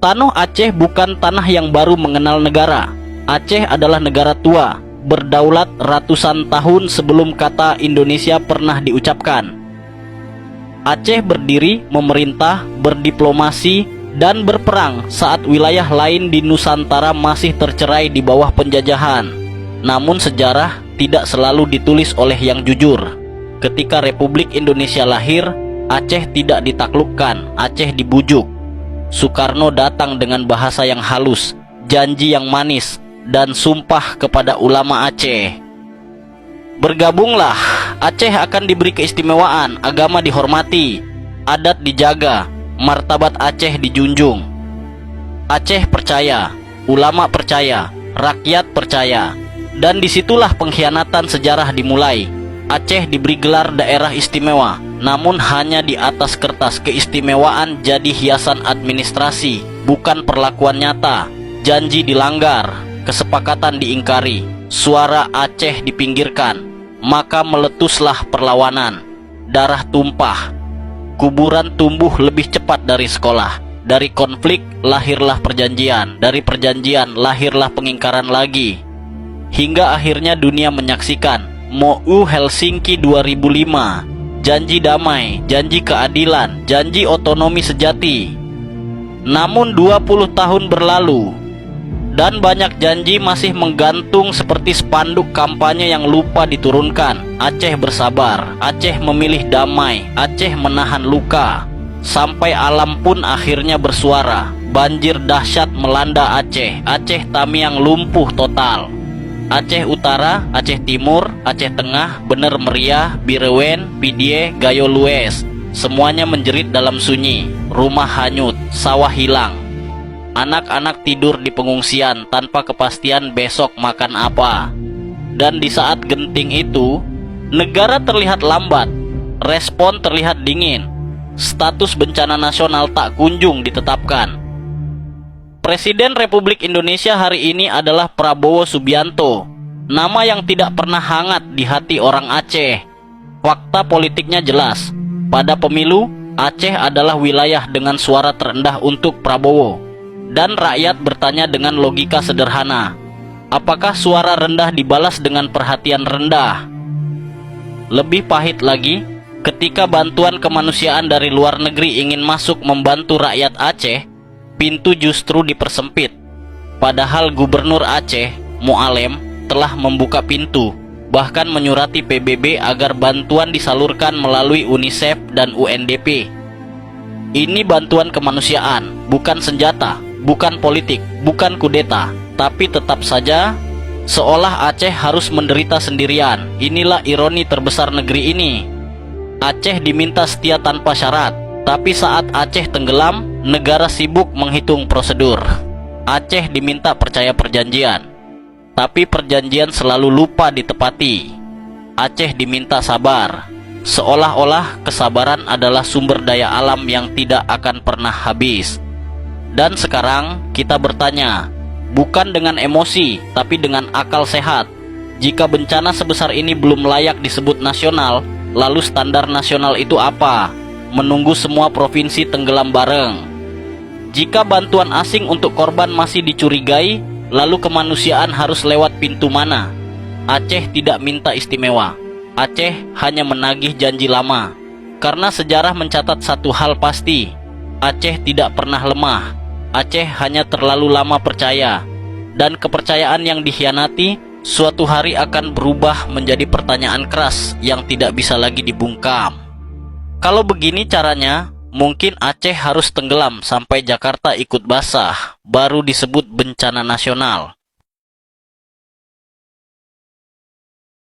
Tanah Aceh bukan tanah yang baru mengenal negara. Aceh adalah negara tua, berdaulat ratusan tahun sebelum kata Indonesia pernah diucapkan. Aceh berdiri, memerintah, berdiplomasi, dan berperang saat wilayah lain di Nusantara masih tercerai di bawah penjajahan. Namun sejarah tidak selalu ditulis oleh yang jujur. Ketika Republik Indonesia lahir, Aceh tidak ditaklukkan, Aceh dibujuk. Soekarno datang dengan bahasa yang halus, janji yang manis, dan sumpah kepada ulama Aceh. Bergabunglah, Aceh akan diberi keistimewaan, agama dihormati, adat dijaga, martabat Aceh dijunjung. Aceh percaya, ulama percaya, rakyat percaya, dan disitulah pengkhianatan sejarah dimulai. Aceh diberi gelar daerah istimewa, namun hanya di atas kertas. Keistimewaan jadi hiasan administrasi, bukan perlakuan nyata. Janji dilanggar, kesepakatan diingkari, suara Aceh dipinggirkan. Maka meletuslah perlawanan, darah tumpah, kuburan tumbuh lebih cepat dari sekolah. Dari konflik lahirlah perjanjian, dari perjanjian lahirlah pengingkaran lagi. Hingga akhirnya dunia menyaksikan MoU Helsinki 2005, janji damai, janji keadilan, janji otonomi sejati. Namun 20 tahun berlalu, dan banyak janji masih menggantung seperti spanduk kampanye yang lupa diturunkan. Aceh bersabar, Aceh memilih damai, Aceh menahan luka. Sampai alam pun akhirnya bersuara. Banjir dahsyat melanda Aceh, Aceh Tamiang lumpuh total. Aceh Utara, Aceh Timur, Aceh Tengah, Bener Meriah, Bireuen, Pidie, Gayo Lues, semuanya menjerit dalam sunyi. Rumah hanyut, sawah hilang. Anak-anak tidur di pengungsian tanpa kepastian besok makan apa. Dan di saat genting itu, negara terlihat lambat, respon terlihat dingin. Status bencana nasional tak kunjung ditetapkan. Presiden Republik Indonesia hari ini adalah Prabowo Subianto, nama yang tidak pernah hangat di hati orang Aceh. Fakta politiknya jelas. Pada pemilu, Aceh adalah wilayah dengan suara terendah untuk Prabowo. Dan rakyat bertanya dengan logika sederhana, apakah suara rendah dibalas dengan perhatian rendah? Lebih pahit lagi, ketika bantuan kemanusiaan dari luar negeri ingin masuk membantu rakyat Aceh, pintu justru dipersempit. Padahal Gubernur Aceh, Mualem, telah membuka pintu, bahkan menyurati PBB agar bantuan disalurkan melalui UNICEF dan UNDP. Ini bantuan kemanusiaan, bukan senjata, bukan politik, bukan kudeta, tapi tetap saja seolah Aceh harus menderita sendirian. Inilah ironi terbesar negeri ini. Aceh diminta setia tanpa syarat, tapi saat Aceh tenggelam, negara sibuk menghitung prosedur. Aceh diminta percaya perjanjian, tapi perjanjian selalu lupa ditepati. Aceh diminta sabar, seolah-olah kesabaran adalah sumber daya alam yang tidak akan pernah habis. Dan sekarang kita bertanya, bukan dengan emosi, tapi dengan akal sehat. Jika bencana sebesar ini belum layak disebut nasional, lalu standar nasional itu apa? Menunggu semua provinsi tenggelam bareng. Jika bantuan asing untuk korban masih dicurigai, lalu kemanusiaan harus lewat pintu mana? Aceh tidak minta istimewa. Aceh hanya menagih janji lama. Karena sejarah mencatat satu hal pasti, Aceh tidak pernah lemah. Aceh hanya terlalu lama percaya. Dan kepercayaan yang dikhianati suatu hari akan berubah menjadi pertanyaan keras yang tidak bisa lagi dibungkam. Kalau begini caranya, mungkin Aceh harus tenggelam sampai Jakarta ikut basah, baru disebut bencana nasional.